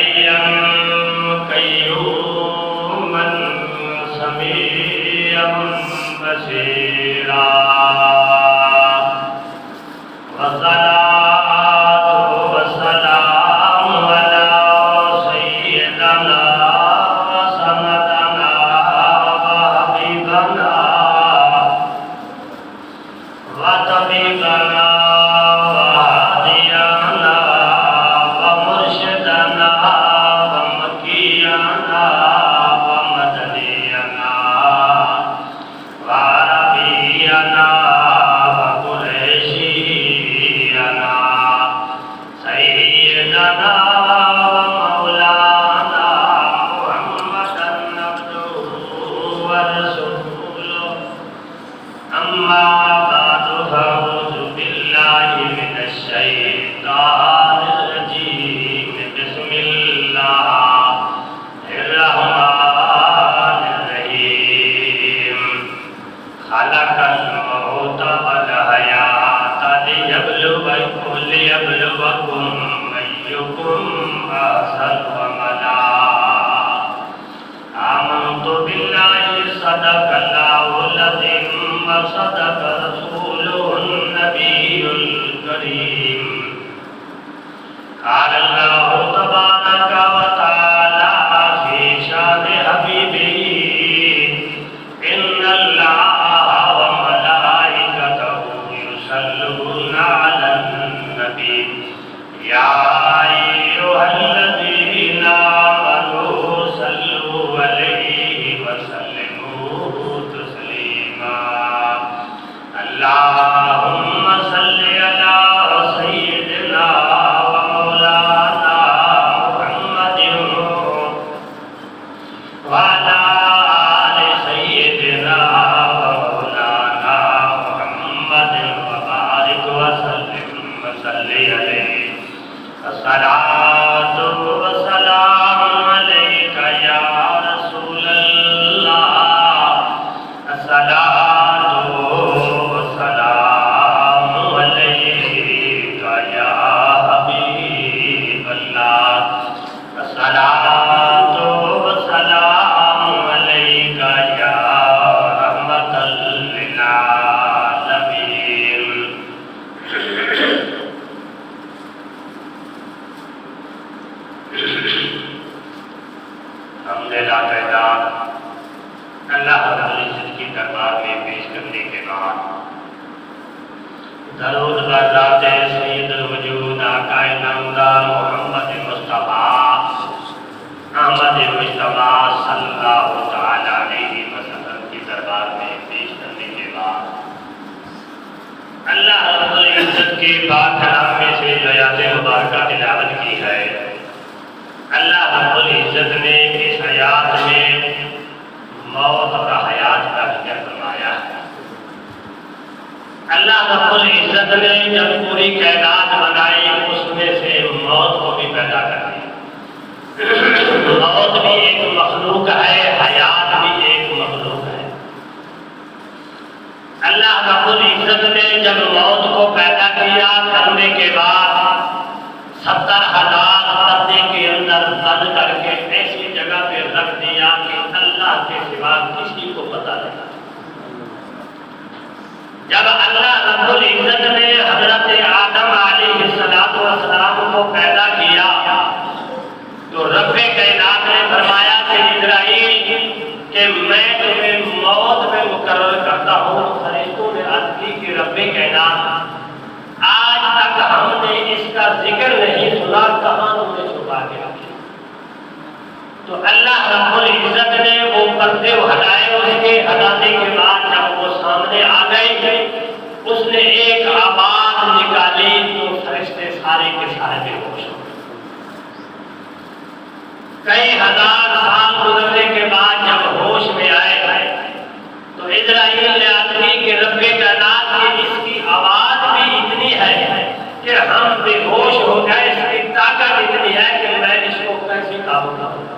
حيا قيوما سميعا بصيرا صدق رسوله النبي الكريم قال الله تبارك وتعالى في شان حبيبه إن الله وملائكته يصلون على النبي يا أيها الذين آمنوا صلوا عليه وسلموا تسليما اللهم صل على سيدنا ومولانا محمد وعلى آل سيدنا ومولانا محمد وبارك وسلم وصل عليه الصلاة والسلام عليك يا رسول الله الصلاة والسلام عليك يا حبيب الله الصلاة والسلام عليك يا رحمة للعالمين حمدللہ تعالیٰ اللہ رب العزت کی دربار میں پیش کرنے کے بعد درود بر ذات سید الوجود آقا نامدار محمد مصطفیٰ احمد مصطفیٰ صلی اللہ تعالیٰ علیہ وسلم کی دربار میں پیش کرنے کے بعد اللہ رب العزت کے پاک کلام میں سے جو آیات مبارکہ تلاوت کی ہے اللہ رب العزت نے اس آیات میں موت اور حیات کا ذکر فرمایا ہے اللہ رب العزت نے جب پوری کائنات بنائی اس میں سے موت کو بھی پیدا کر دی موت بھی ایک مخلوق ہے حیات بھی ایک مخلوق ہے اللہ رب العزت نے جب موت کو پیدا کیا کرنے کے بعد 70,000 پردے کے اندر بند کر کے ایسی جگہ پہ رکھ دیا کہ اللہ کے سوا کسی کو پتہ نہیں جب اللہ رب العزت نے حضرت آدم علیہ السلام کو پیدا کیا تو رب کائنات نے فرمایا کہ اسرائیل کہ میں تمہیں موت میں مقرر کرتا ہوں فرشتوں نے عرض کی کہ رب کائنات آج تک ہم نے اس کا ذکر نہیں سنا کہاں تم نے چھپا کے رکھا تو اللہ رب العزت نے وہ پردے ہٹائے اس کے ہٹانے کے بعد جب وہ سامنے آ گئی اس نے ایک آواز نکالی تو فرشتے سارے کے سارے بے ہوش ہو گئے کئی ہزار سال گزرنے کے بعد جب ہوش میں آئے تو اسرائیل نے عرض کی کہ رب کائنات کی اس کی آواز بھی اتنی ہے کہ ہم بے ہوش ہو گئے اس کی طاقت اتنی ہے کہ میں اس کو کیسے قابو کروں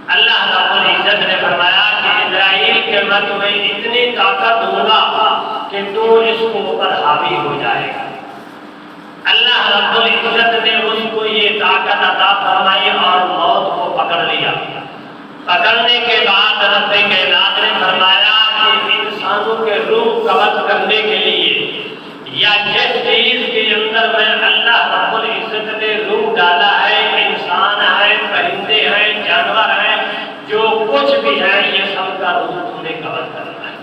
اللہ رب العزت نے فرمایا کہ اسرائیل کے میں تمہیں اتنی طاقت دوں گا کہ تو اس کو اوپر حاوی ہو جائے گا اللہ رب العزت نے اس کو یہ طاقت عطا فرمائی اور موت کو پکڑ لیا۔ پکڑنے کے بعد رب کائنات نے فرمایا کہ انسانوں کے روح قبض کرنے کے لیے یا جس چیز کے اندر میں اللہ رب العزت نے روح ڈالا ہے، انسان ہے، پرندے ہیں، جانور ہیں، جو کچھ بھی ہے، یہ سب کا روح تم نے قبض کرنا ہے۔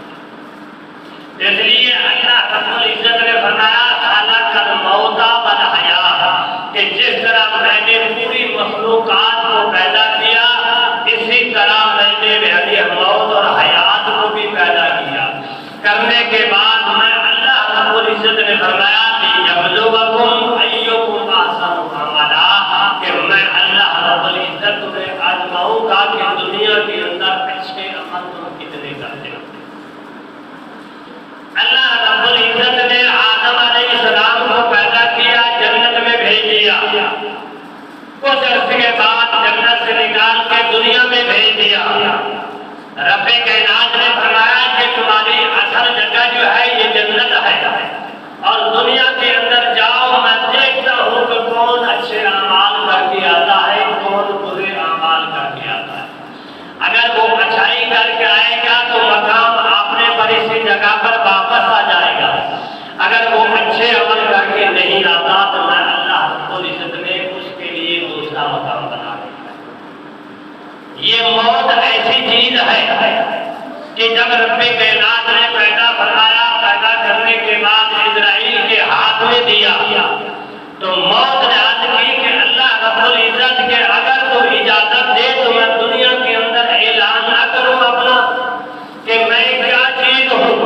اس لیے اللہ رب العزت نے فرمایا خلق الموت والحیات، کہ جس طرح میں نے پوری مخلوقات کو پیدا کیا، اسی طرح میں نے موت اور حیات کو بھی پیدا کیا۔ کرنے کے بعد میں اللہ رب العزت نے فرمایا لِيَبْلُوَكُمْ أَيُّكُمْ أَحْسَنُ عَمَلًا، کہ میں اللہ رب العزت تمہیں آزماؤں گا کہ دنیا کے اندر اچھے عمل تم کتنے کرتے ہو۔ اللہ رب العزت نے آدم علیہ السلام کو پیدا کیا، جنت میں بھیج دیا، کچھ عرصے کے بعد جنت سے نکال کے دنیا میں بھیج دیا۔ رب کائنات نے فرمایا کہ تمہاری اصل جگہ جو ہے یہ جنت ہے، اور دنیا کے اندر جاؤ، میں دیکھتا ہوں کہ کون اچھے اعمال کر کے آتا ہے، کون برے اعمال کر کے آتا ہے۔ اگر وہ اچھائی کر کے آئے گا تو مقام اپنے پر اسی جگہ پر واپس آ جائے گا، اگر وہ اچھے عمل کر کے نہیں آتا تو میں اللہ رب العزت نے اس کے لیے دوسرا مقام بنا دیا۔ یہ موت ایسی چیز ہے کہ جب رب کائنات نے پیدا فرمایا، پیدا کرنے کے بعد اسرائیل کے ہاتھ میں دیا تو موت نے عرض کی کہ اللہ رب العزت کے اگر تو اجازت دے تو میں دنیا کے اندر اعلان نہ کروں اپنا کہ میں کیا چیز ہوں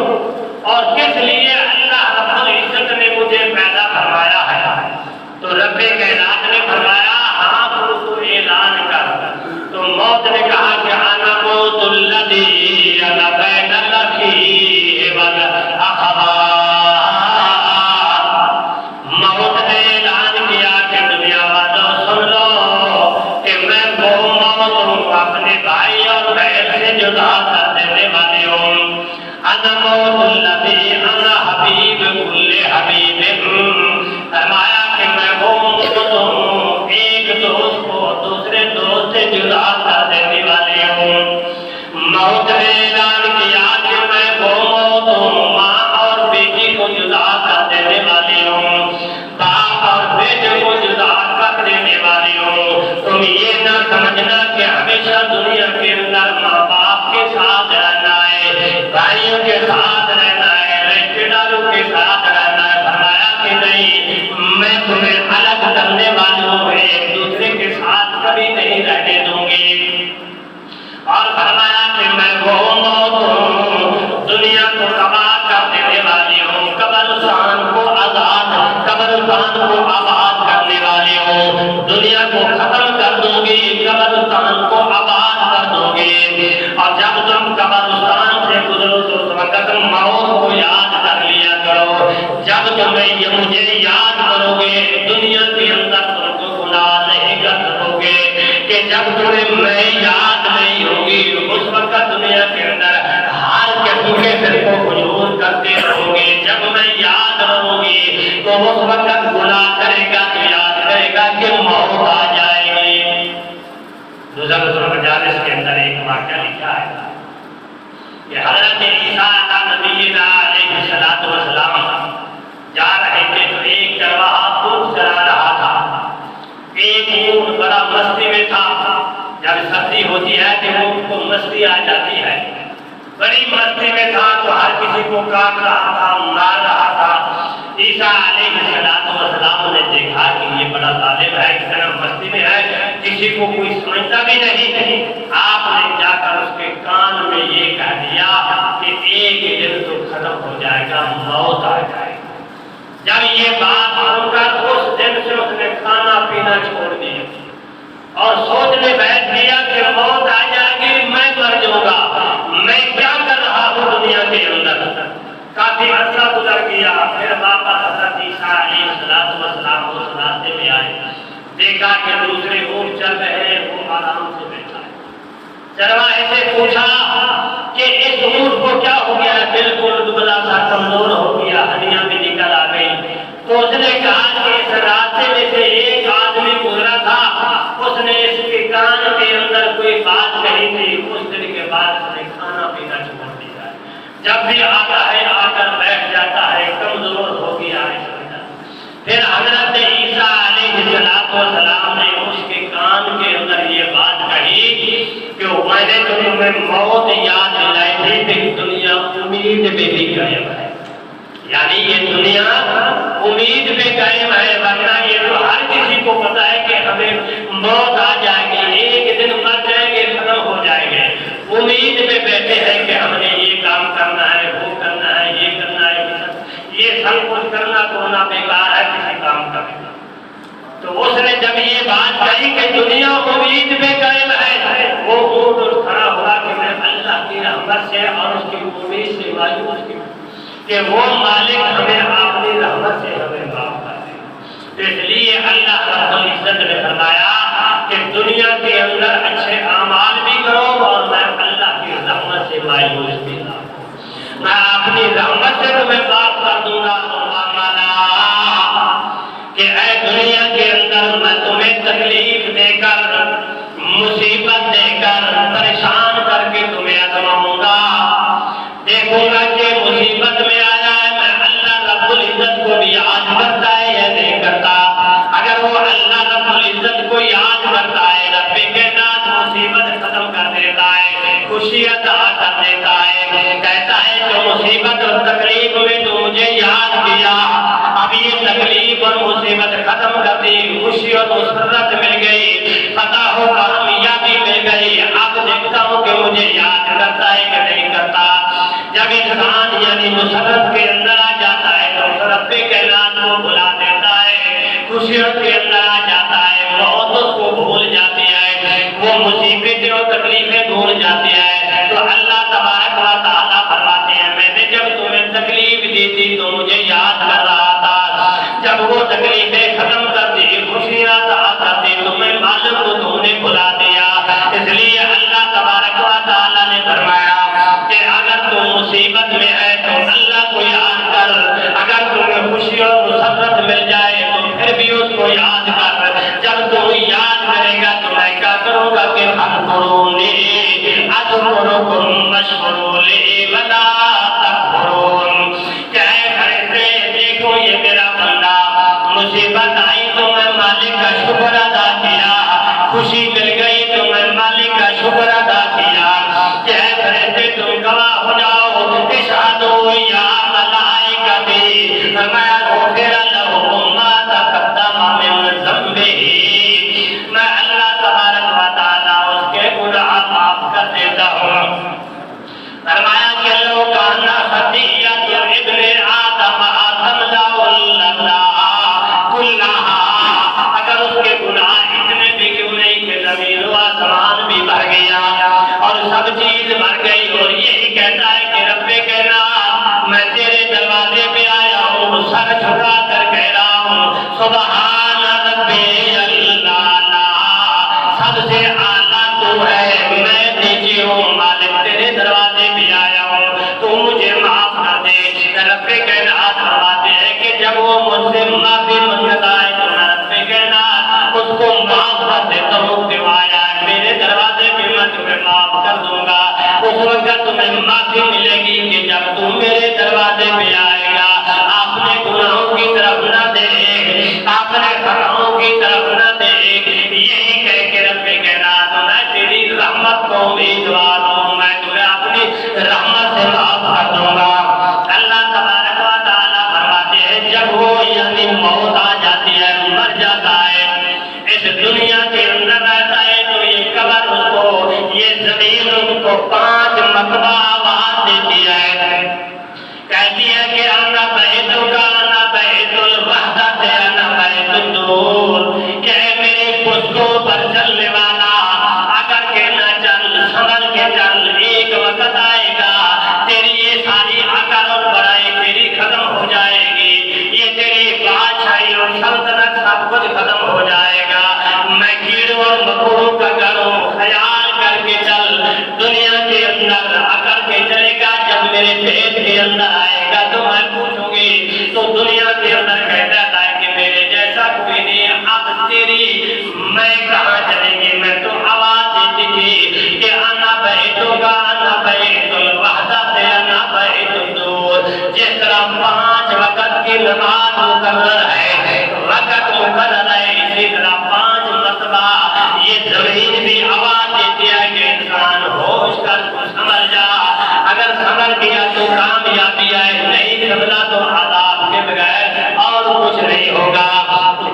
اور کس لیے اللہ رب العزت نے مجھے پیدا فرمایا ہے۔ تو رب کائنات نے فرمایا ہاں تو اعلان کر۔ تو موت نے کہا کہ انا موت الذی انا بین الاخی والاخوات۔ موت نے اعلان کیا کہ دنیا والوں سن لو کہ میں وہ موت ہوں، اپنے بھائی اور بہن سے جدا کر دینے والی ہوں۔ انا موت الذی انا حبیب کل حبیب، فرمایا کہ میں وہ موت ہوں ایک دوست کو دوسرے دوست سے جدا کر دینے والی ہوں۔ موت نے اعلان کیا کہ میں وہ موت ہوں ماں اور بیٹی کو جدا کر دینے والی ہوں، باپ اور بیٹے کو جدا کر دینے والی ہوں۔ تم یہ نہ سمجھنا کہ ہمیشہ دنیا کے اندر ماں باپ کے ساتھ رہنا ہے، بھائیوں کے ساتھ رہنا ہے، رشتے داروں کے ساتھ رہنا ہے۔ فرمایا کہ نہیں، میں تمہیں الگ کرنے والی ہوں، ایک دوسرے کے ساتھ کبھی نہیں رہنے دوں گی۔ اور فرمایا کہ میں وہ موت ہوں دنیا کو تباہ کر دینے والی ہوں، قبرستان کو آزاد، قبرستان کو آباد کرنے والی ہوں، دنیا کو ختم کر دوں گی، قبرستان کو آباد کر دوں گی۔ اور جب تم قبرستان سے گزرو تو اس وقت موت کو یاد کر لیا کرو۔ جب تمہیں یہ مجھے یاد کرو گے دنیا کے اندر تم کو گناہ نہیں کر سکو گے، کہ جب تمہیں میں یاد نہیں ہوگی اس وقت دنیا کے اندر ہر قسم کے فرقوں کو فجور کرتے رہو گے۔ جب میں یاد رہوں گی تو اس وقت گناہ کرے گا تو یاد کرے گا کہ موت آ جائے گی۔ دوسرا مجالس کے اندر ایک واقعہ لکھا ہے کہ حضرت عیسیٰ نبی علیہ السلام جا رہے تھے تو ایک چرواہا اونٹ چرا رہا تھا۔ ایک اونٹ بڑا مستی میں تھا، جب سردی ہوتی ہے تو اونٹ کو مستی آ جاتی ہے، بڑی مستی میں تھا تو ہر کسی کو کاٹ رہا تھا، مار رہا تھا۔ عیسیٰ علیہ السلام نے دیکھا کہ یہ بڑا ظالم ہے، اس طرح مستی میں ہے، کسی کو کوئی سمجھتا بھی نہیں۔ آپ نے جا کر اس کے کان میں یہ کہہ دیا کہ ایک دن تو ختم ہو جائے گا، موت آ جائے گا۔ جب یہ بات سن کر اس دن سے اس نے کھانا پینا چھوڑ دیا اور سوچنے بیٹھ گیا کہ موت آ جائے گی، میں مر جاؤں گا، میں کیا کر رہا ہوں دنیا کے اندر۔ کافی عرصہ گزر گیا، پھر واپس حضرت عیسیٰ علیہ السلام اس راستے میں آئے، دیکھا کہ دوسرے اونٹ چل رہے ہیں، وہ آرام سے بیٹھا ہے۔ چرواہے سے پوچھا کہ اس اونٹ کو کیا ہو گیا؟ بالکل دبلا سا کمزور ہو گیا، ہڈیاں بھی نکل آ گئی۔ تو اس نے کہا کہ اس راستے میں سے ایک آدمی گزرا تھا، اس نے اس کے کان کے اندر کوئی بات کہی تھی، اس دن کے بعد اس نے کھانا پینا چھوڑ دیا، جب بھی آتا ہے آ کر بیٹھ جاتا ہے، کمزور ہو گیا ہے۔ پھر حضرت عیسیٰ علیہ السلام نے اس کے کان کے اندر یہ بات کہی کہ میں نے تمہیں موت یاد دلائی تھی کہ دنیا امید پہ بھی قائم ہے، یعنی یہ دنیا امید پہ قائم ہے، ورنہ یہ تو ہر کسی کو پتا ہے کہ ہمیں موت آ جائے گی، ایک دن مر جائیں گے، ختم ہو جائیں گے، امید پہ بیٹھے ہیں کہ ہم نے یہ کام کرنا ہے، وہ کرنا ہے، یہ کرنا ہے، یہ سب کچھ کرنا کرنا بیکار ہے کسی کام کا۔ تو اس نے جب یہ بات کہی کہ دنیا امید پہ قائم ہے، وہ اونٹ اٹھ کھڑا ہوا کہ میں اللہ کی رحمت سے اور اس کی امید سے مایوس کی کہ وہ مالک ہمیں اپنی رحمت سے ہمیں معاف کر دے۔ اس لیے اللہ رب العزت نے فرمایا کہ دنیا کے اندر اچھے اعمال بھی کرو اور میں اللہ کی رحمت سے مایوس بھی نہ ہوں، میں اپنی رحمت سے تمہیں معاف کر دوں گا۔ کہ اے دنیا کے اندر میں تمہیں تکلیف دے کر، مصیبت دے کر، پریشان کر کے تمہیں آزماؤں گا، دیکھوں گا کہ مصیبت میں آیا ہے میں اللہ رب العزت کو بھی یاد کرتا ہے یا نہیں کرتا۔ اگر وہ اللہ رب العزت کو یاد کرتا ہے، رب کائنات مصیبت ختم کر دیتا ہے، خوشی عطا کر دیتا ہے، کہتا ہے کہ مصیبت اور تکلیف میں تو مجھے یاد کیا، اب یہ تکلیف اور مصیبت ختم کر دی، خوشی اور مسرت مل گئی، فتح و کامیابی مل گئی، اب دیکھتا ہوں کہ مجھے یاد کرتا ہے کہ نہیں کرتا۔ جب انسان یعنی مسرت کے اندر آ جاتا ہے تو رب کائنات کو بلا دیتا ہے، خوشیوں کے اندر آ جاتا ہے، موت اس کو بھول جاتی ہے، وہ مصیبتیں اور تکلیفیں بھول جاتی ہے۔ تو اللہ تبارک و تعالیٰ فرماتے ہیں میں نے جب تمہیں تکلیف دی تھی تو مجھے یاد کر رہا تھا، جب وہ تکلیفیں ختم کر دی، خوشیاں عطا کر دی، تمہیں معلوم کو تم نے بلا دیا۔ اس لیے اللہ تبارک و تعالیٰ نے فرمایا کہ اگر تم مصیبت میں ہے تو اللہ کو یاد کر، اگر تمہیں خوشی اور مسرت مل جائے تو پھر بھی اس کو یاد کر، جب تم یاد کرے گا تو میں کیا کروں گا کہ اذکرونی اذکرکم واشکروا ولا تکفرون، کہ اے فرشتے دیکھو یہ میرا بندہ، مصیبت آئی تو میں مالک کا شکر ادا کیا، خوشی مل گئی تو میں مالک کا شکر ادا کیا، کہ اے فرشتے تم گواہ ہو جاؤ، اشہدوا یا ملائکتی میں غفر لہ ما تقدم من ذنبہ، میں اللہ تبارک و تعالیٰ اس کے گناہ معاف کر دیتا ہوں۔ فرمایا کہ لو کان خطیئۃ ابن آدم آثم اللہ کلھا، اگر اس کے گناہ اتنے بھی کیوں نہیں کہ زمین و آسمان بھی بھر گیا اور سب چیز بھر گئی، اور یہی کہتا ہے کہ رب کائنات میں تیرے دروازے پہ آیا ہوں، سر جھکا کر کہہ رہا ہوں سبحان ربی اللہ، سب سے اعلیٰ تو ہے، میں نیچے ہوں، مالک تیرے دروازے پہ آیا ہوں، تو مجھے معاف کر دے۔ رب کائنات فرماتے ہیں کہ جب وہ مجھ سے معافی منگتا ہے تو میں رب کائنات اس کو معاف کر دیتا ہوں، کہ آیا ہے میرے دروازے پہ میں تمہیں معاف کر دوں گا۔ اس وقت تمہیں معافی ملے گی کہ جب تم میرے دروازے پہ آئے گا، آپ نے گناہوں کی طرف نہ دیکھ، آپ نے خطاؤں کی طرف نہ دیکھ، یہی کہہ کے رب کائنات میں تیری رحمت کو امیدوار ہوں، میں تمہیں اپنی رحمت سے معاف کر دوں گا۔ اللہ تبارک و تعالیٰ فرماتے ہیں جب وہ یعنی موت آ جاتی ہے، مر جاتا ہے، اس دنیا کے اندر رہتا ہے تو یہ قبر اس کو، یہ زمین اس کو 5 مرتبہ آواز دیتی ہے، کہتی ہے کہ انا بیتک انا بیت الوحدۃ انا بیت النور، کہ اے میرے پشتوں پر چلنے والا اگر کہ نہ چل، سنبھل کے چل، ایک وقت آئے گا تیری یہ ساری عقل اور بڑائی تیری ختم ہو جائے گی، یہ تیری بادشاہی اور سلطنت سب کچھ ختم ہو جائے گا، میں کیڑوں اور مکوڑوں کا گھر ہوں، خیال کر کے چل، دنیا کے اندر اکڑ کے چلے گا، جب میرے پیٹ کے اندر آئے گا تو میں پوچھوں گی، تو دنیا کے اندر کہتا نماز مقرر ہے، وقت مقرر ہے، اسی طرح 5 مرتبہ یہ زمین بھی آواز دیتی ہے کہ انسان ہوش کر کو سمجھ جا، اگر سمجھ گیا تو کامیابی ہے، نہیں سمجھا تو عذاب کے بغیر اور کچھ نہیں ہوگا۔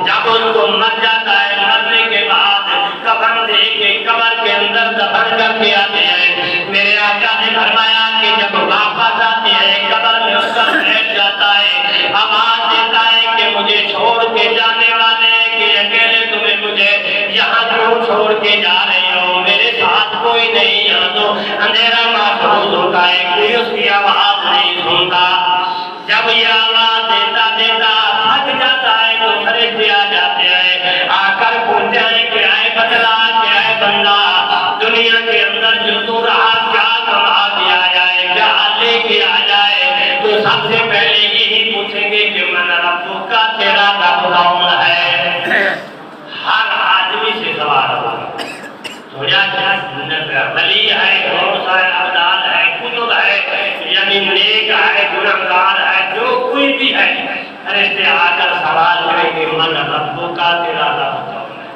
جب اس کو مر جاتا ہے، مرنے کے بعد کفن دے کے قبر کے اندر دفن کر کے آتے ہیں، میرے آقا نے فرمایا کہ جب واپس آتے ہیں قبر میں اس کا بیٹھ جاتا ہے، آواز دیتا ہے کہ مجھے چھوڑ کے جانے والے کہ اکیلے تمہیں مجھے یہاں کیوں چھوڑ کے جا رہے ہو، میرے ساتھ کوئی نہیں، یہاں تو اندھیرا محسوس ہوتا ہے، کوئی اس کی آواز نہیں سنتا۔ جب یہ آواز دیتا دیتا تھک جاتا ہے تو فرشتے آ جاتے ہیں، آ کر پوچھتے ہیں کہ اے بندہ، کہ اے بندہ، دنیا کے اندر جو تو رہا کیا کما کے آیا ہے، کیا لے کے آیا ہے، تو سب سے پہلے یہی پوچھیں گے کہ من ربک کا، تیرا رب کون ہے؟ ہر آدمی سے سوال ہوگا، ولی ہے، غوث ہے، ابدال ہے، کتب ہے، یعنی نیک ہے، گنہگار ہے، جو کوئی بھی ہے، فرشتے آ کر سوال کریں گے من ربک کا، تیرا رب کون ہے؟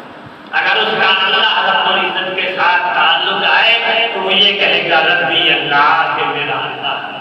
اگر اس کا اللہ رب العزت کے ساتھ تعلق ہے تو وہ یہ کہے گا ربی اللہ، کہ میرا اللہ ہے۔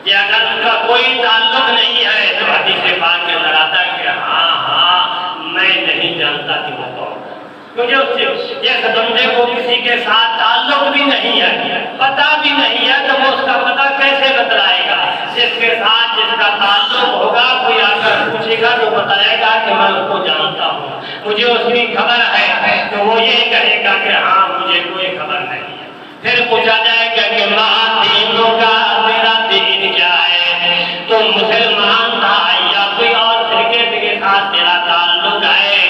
کہ اگر اس کا کوئی تعلق نہیں ہے تو حدیث پاک کے اندر آتا ہے کہ ہاں میں نہیں جانتا کہ وہ کون ہے، کیونکہ جس بندے کو کسی کے ساتھ تعلق بھی نہیں ہے، پتہ بھی نہیں ہے، تو وہ اس کا پتہ کیسے بتلائے گا؟ جس کے ساتھ جس کا تعلق ہوگا، کوئی آ کر پوچھے گا تو بتائے گا کہ میں اس کو جانتا ہوں، مجھے اس کی خبر ہے، تو وہ یہ کہے گا کہ ہاں مجھے کوئی خبر نہیں ہے۔ پھر پوچھا جائے گا کہ ماں دینوں کا، تیرا دین کیا ہے؟ تو مسلمان تھا یا کوئی اور فرقے کے ساتھ تیرا تعلق ہے،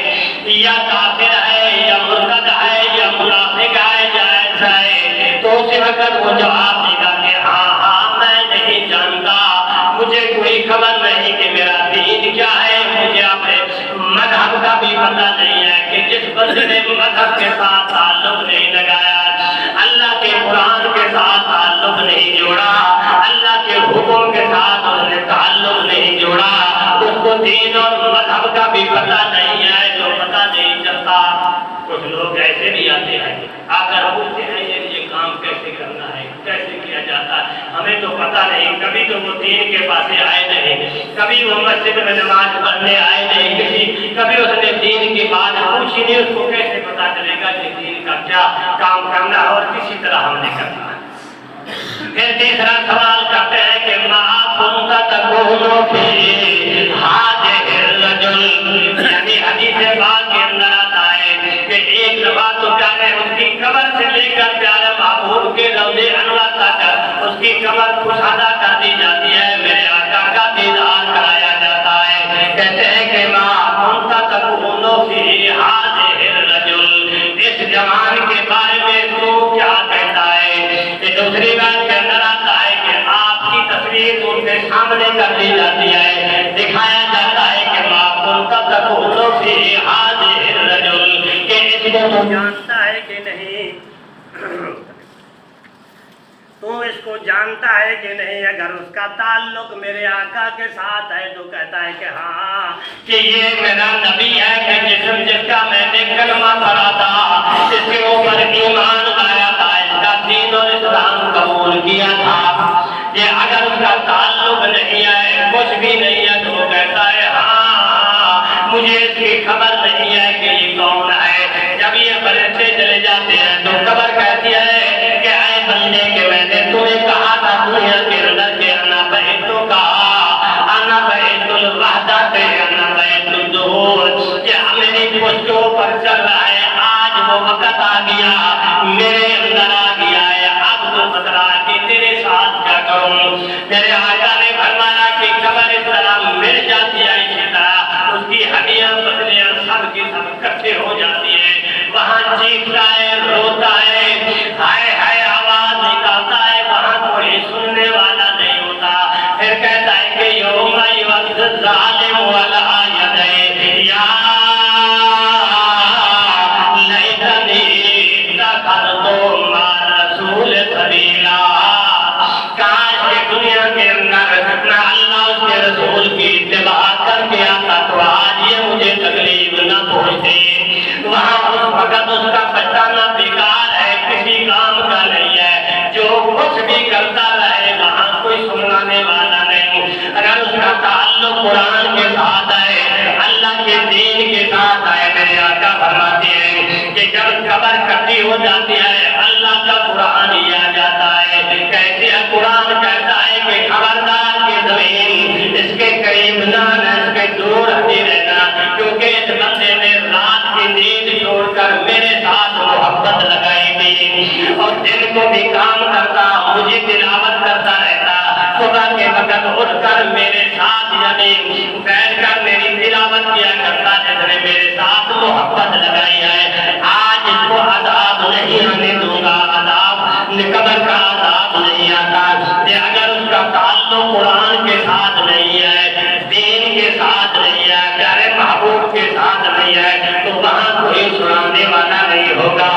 یا کافر ہے، یا مرتد ہے، یا منافق ہے، یا ایسا ہے، تو اسی وقت وہ جواب دے گا کہ ہاں میں نہیں جانتا، مجھے کوئی خبر نہیں کہ میرا دین کیا ہے، مجھے اپنے مذہب کا بھی پتہ نہیں ہے۔ کہ جس بندے نے مذہب کے ساتھ تعلق نہیں لگایا، اللہ کے قرآن کے ساتھ تعلق نہیں جوڑا، اللہ کے حکم کے ساتھ اس نے تعلق نہیں جوڑا، اس کو دین اور مذہب کا بھی پتہ نہیں ہے، تو پتہ نہیں چلتا۔ کچھ لوگ ایسے بھی آتے ہیں، آ کر پوچھتے ہیں یہ کام کیسے کرنا ہے، کیسے کیا جاتا ہے، ہمیں تو پتہ نہیں، کبھی تو وہ دین کے پاس آئے نہیں، کبھی وہ مسجد میں نماز پڑھنے آئے نہیں، کبھی اس نے دین کی بات پوچھی نہیں، اس کو کیسے پتہ چلے گا کہ دین کا کیا کام کرنا ہے اور کسی طرح ہم نے کرنا ہے۔ پھر تیسرا سوال کرتے ہیں کہ ما کنت تقول فی ھذہ الرجل، یعنی حدیث پاک کے اندر آتا ہے کہ ایک دفعہ تو پیارے اس کی قبر سے لے کر پیارے محبوب کے روضے انور تک اس کی قبر کشادہ کر دی جاتی ہے، میرے آقا کا دیدار کرایا جاتا ہے۔ کہتے ہیں کہ ما کنت تقول فی ھذہ الرجل، اس جوان کے بارے میں تو کیا کہتا ہے؟ دوسری بات کے اندر آتا ہے کہ آپ کی تصویر ان کے سامنے کر دی جاتی ہے، دکھایا جاتا ہے کہ ما کنت تقول فی ھذہ الرجل، کہ اس کو تو جانتا ہے کہ نہیں، تو اس کو جانتا ہے کہ نہیں؟ اگر اس کا تعلق میرے آقا کے ساتھ ہے تو کہتا ہے کہ ہاں کہ یہ میرا نبی ہے، کہ جس کا میں نے کلمہ پڑھا تھا، جس کے اوپر ایمان لایا تھا، اس کا دین اور اسلام قبول کیا تھا۔ یہ اگر اس کا تعلق نہیں ہے، کچھ بھی نہیں ہے، تو وہ کہتا ہے ہاں مجھے اس کی خبر نہیں ہے کہ یہ کون ہے۔ جب یہ فرشتے چلے جاتے ہیں تو قبر کہتی ہے کہ اے بندے، کہ میں نے تمہیں کہا تھا دنیا کے اندر کہ انا بیتو کا، انا بیت الوحدت، انا بیت الظہور، کہ میری پشتوں پر چل رہا ہے، آج وہ وقت آ گیا، میرے اندر آ گیا ہے، اب تو بتلا کہ تیرے ساتھ کیا کروں۔ میرے آقا نے فرمایا کہ قبر اس طرح مل جاتی ہے، اسی طرح اس کی ہڈیاں پسلیاں سب کی سب اکٹھے ہو جاتی ہیں، وہاں چیختا ہے، روتا ہے، ہائے ہائے آواز نکالتا ہے، وہاں کوئی سننے والا نہیں ہوتا۔ پھر کہتا ہے کہ یوم یعض الظالم علی یدیہ یا لیتنی اتخذت مع الرسول سبیلا، کاش کہ دنیا کے اندر نہ اللہ اس کے رسول وقت اس کا بچانا بیکار ہے، کسی کام کا نہیں ہے، جو کچھ بھی کرتا رہے وہاں کوئی سنانے والا نہیں۔ اگر اس کا تعلق قرآن کے ساتھ ہے، اللہ کے دین کے ساتھ ہے، میرے آقا فرماتے ہیں کہ جب قبر کٹی ہو جاتی ہے اللہ کا قرآن ہی آ جاتا ہے۔ کیسے قرآن کہتا ہے کہ خبردار کی زمین اس کے قریب نہ آنا، اس کے دور ہٹی رہنا، کیونکہ اس بندے نے رات کی نیند چھوڑ کر میرے ساتھ محبت لگائی تھی اور دن کو بھی کام کرتا، مجھے تلاوت کرتا رہتا، صبح کے وقت اٹھ کر میرے ساتھ یعنی بیٹھ کر میری تلاوت کیا کرتا، جس نے میرے ساتھ محبت لگائی ہے۔ آج اس کو عذاب نہیں آنے دوں گا، عذاب قبر کا عذاب نہیں آتا۔ اگر اس کا تعلق قرآن کے ساتھ نہیں ہے، دین کے ساتھ نہیں ہے، پیارے محبوب کے ساتھ نہیں ہے، تو وہاں کوئی سنانے والا نہیں ہوگا۔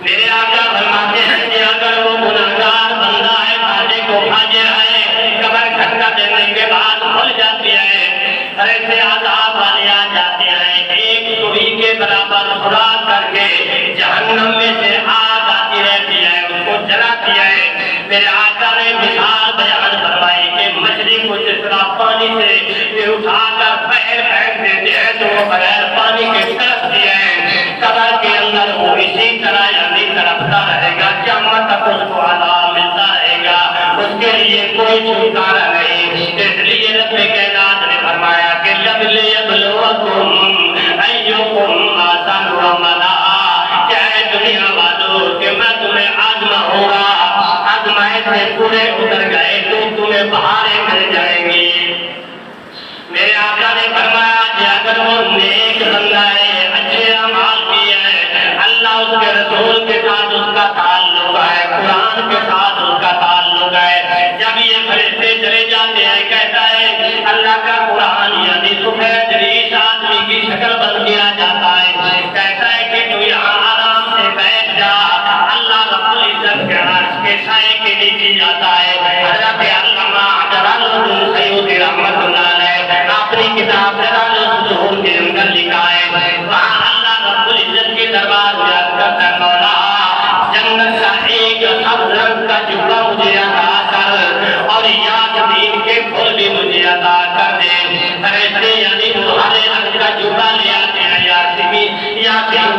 میرے آقا فرماتے ہیں کہ اگر وہ گناہگار بندہ ہے، فاجر کو فاجر ہے، قبر دھکا دینے کے بعد کھل جاتی ہے، ایسے عذاب والے آ جاتے ہیں، ایک سوئی کے برابر خوراک کر کے جہنم میں سے آگ آتی رہتی ہے، اس کو جلاتی ہے۔ میرے آقا نے مثال بیان فرمائی کہ مچھلی کو جس طرح پانی سے اٹھا کر باہر پھینک دیتے ہیں تو وہ بغیر پانی کے تڑپتی ہے، قبر کے اندر وہ اسی طرح یعنی تڑپتا رہے گا، قیامت تک اس کو عذاب ملتا رہے گا، اس کے لیے کوئی چھٹکارا نہیں۔ اس لیے رب کائنات نے فرمایا کہ لِيَبْلُوَكُمْ أَيُّكُمْ أَحْسَنُ عَمَلًا، کیا ہے دنیا والوں کہ میں تمہیں آزماؤں گا، آزمائش سے پورے اتر گئے تو تمہیں بہاریں مل جائیں گی۔ میرے آقا نے فرمایا کہ اگر وہ نیک بندہ ہے، اچھے اعمال کیے ہیں، اللہ اس کے رسول کے ساتھ اس کا تعلق ہے، قرآن کے ساتھ اس کا تعلق ہے، جب یہ فرشتے چلے جاتے ہیں کہتا ہے اللہ کا قرآن یعنی سفید ریش آدمی کی شکل بن دیا جاتا ہے، کہتا ہے کہ تو یہاں آرام سے بیٹھ جا، اللہ رب العزت کے عرش کے سائے کے نیچے جاتا ہے۔ حضرت علامہ جلالالدین سیوطی رحمۃ اللہ علیہ اپنی کتاب جلال الصدور کے اندر لکھا ہے، وہاں اللہ رب العزت کے دربار میں عرض کرتا ہے مولا جنت کا ایک سبز رنگ کا جبہ مجھے عطا کر اور یاسمین کے پھول بھی مجھے عطا کر دے۔ فرشتے یعنی ہرے رنگ کا جبہ لے آتے ہیں،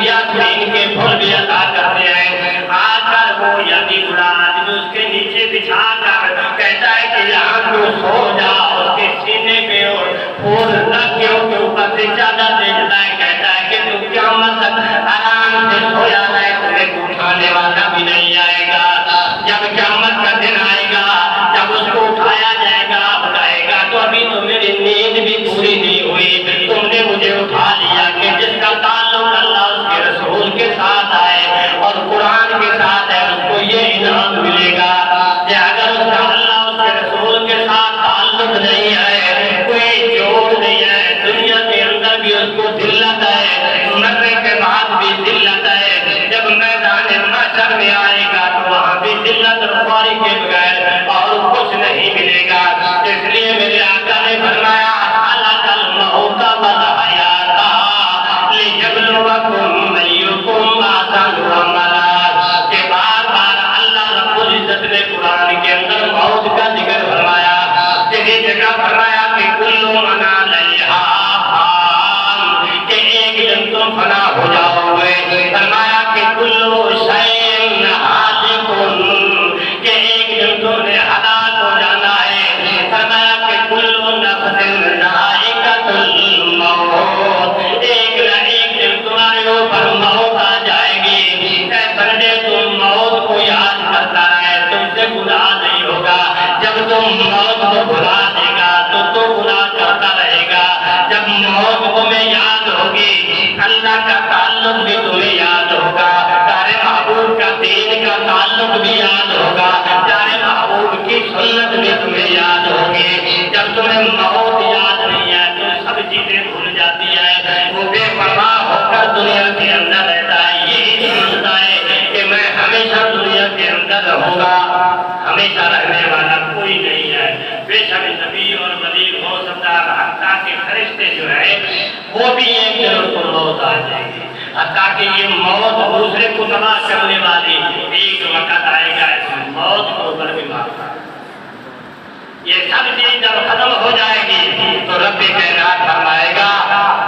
یاسمین کے پھول بھی عطا کرتے ہیں، آ کر وہ یعنی بڑا آدمی اس کے نیچے بچھا کر کہتا ہے کہ یہاں تو سو جا، اس کے سینے پہ اور پھول رکھیوں کے اوپر سے چادر دیتا ہے، کہتا ہے کہ تو قیامت تک آرام سے سویا رہے، تمہیں اٹھانے والا بھی نہیں آئے گا۔ جب قیامت کا دن آئے گا، جب اس کو اٹھایا جائے گا، بتائے گا تو ابھی تو میری نیند بھی پوری نہیں ہوئی، تم نے مجھے اٹھا لیا۔ کہ جس کا تعلق اللہ اس کے رسول کے ساتھ ہے اور قرآن کے ساتھ ہے، اس کو یہ انعام ملے گا کہ اگر اس کا اللہ اس کے رسول کے ساتھ تعلق نہیں ہے، کوئی جوڑ نہیں ہے، دنیا کے اندر بھی اس کو ذلت ہے، مرنے کے بعد بھی ذلت ہے، جب میدان محشر میں آئے گا تو وہاں بھی ذلت رسوائی کے بغیر اور کچھ نہیں ملے گا۔ اس لیے میرے آقا نے فرمایا خلق الموت والحیات لِيَبْلُوَكُمْ أَيُّكُمْ أَحْسَنُ عَمَلًا، کہ بار بار اللہ رب العزت نے قرآن کے اندر موت کا ذکر فرمایا، کسی جگہ فرمایا کہ کل من علیہا فان، کہ ایک دن تم فنا ہو جاؤ گے، فرمایا کہ کل شیء ہالک، کہ ایک دن تم نے ہلاک ہو جانا ہے، فرمایا کہ کل نفس ذائقۃ الموت، ایک نہ ایک دن تمہارے اوپر موت آ جائے گی۔ اے بندے تم موت کو یاد کرتا رہے، تم سے گناہ نہیں ہوگا، جب تم موت کو بھلا دے گا تو گناہ کرتا رہے گا، جب موت تمہیں یاد ہوگی اللہ کا تعلق بھی تمہیں یاد ہوگا، پیارے محبوب کا دین کا تعلق بھی یاد ہوگا، پیارے محبوب کی سنت بھی تمہیں یاد ہوگی۔ جب تمہیں موت یاد نہیں ہے تو سب چیزیں بھول جاتی ہے، وہ بے پرواہ ہو کر دنیا کے اندر رہتا ہے، یہی سمجھتا ہے کہ میں ہمیشہ دنیا کے اندر رہوں گا، ہمیشہ رہنے والا کوئی نہیں ہے۔ بے شک نبی اور ولی ہو سکتا ہے، حتیٰ کہ فرشتے جو ہے وہ بھی ایک دن اس کو موت موت آ جائے گی، حتیٰ کہ یہ موت دوسرے کو تباہ کرنے والی ایک وقت آئے گا اس موت کو اوپر بھی مارتا ہے۔ یہ سب چیز جب ختم ہو جائے گی تو رب کائنات فرمائے گا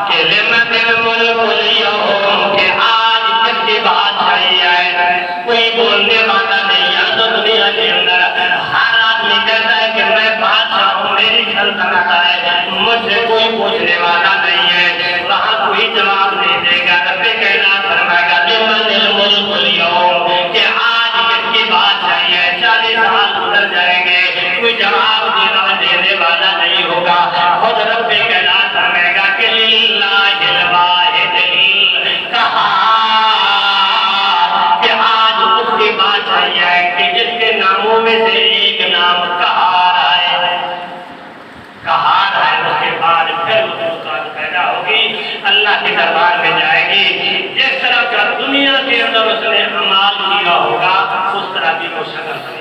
کہ لمن الملک اليوم، کہ آج کس کی بادشاہی ہے، کوئی بولنے والا نہیں ہے۔ تو دنیا کے اندر ہر آدمی کہتا ہے کہ میں بادشاہ ہوں، میری سلطنت ہے، مجھ سے کوئی پوچھنے والا نہیں ہے، وہاں کوئی جواب نہیں دے گا۔ رب کائنات فرمائے گا لمن الملک اليوم، کہ آج کس کی بادشاہی ہے۔ 40 سال گزر جائیں گے، کوئی جواب دینے والا نہیں ہوگا۔ خود رب کائنات فرمائے گا کہ للہ الواحد القہار، کہ آج اس کی بادشاہی ہے کہ جس کے ناموں میں سے ایک نام قہار ہے۔ قہار ہے، اس کے بعد پھر مخلوقات پیدا ہوگی، اللہ کے دربار میں جائے گی۔ جس طرح کا دنیا کے اندر اس نے اعمال کیا ہوگا اس طرح کی وہ شکل بنے گی۔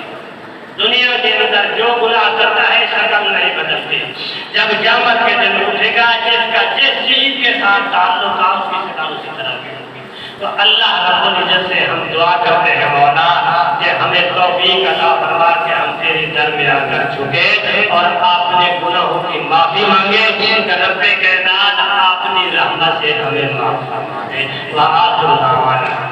دنیا کے اندر جو گناہ کرتا ہے شکل نہیں بدلتی، جب قیامت کے دن اٹھے گا جس کا جس چیز کے ساتھ تعلق تھا اس کی شکل اسی طرح کی ہوگی۔ تو اللہ رب العزت سے ہم دعا کرتے ہیں مولا کہ ہمیں توفیق عطا فرما کہ ہم تیرے در میں آ کر جھکے اور اپنے گناہوں کی معافی مانگے کہ رب کائنات اپنی رحمت سے ہمیں معاف فرما دے۔ وآخر دعوانا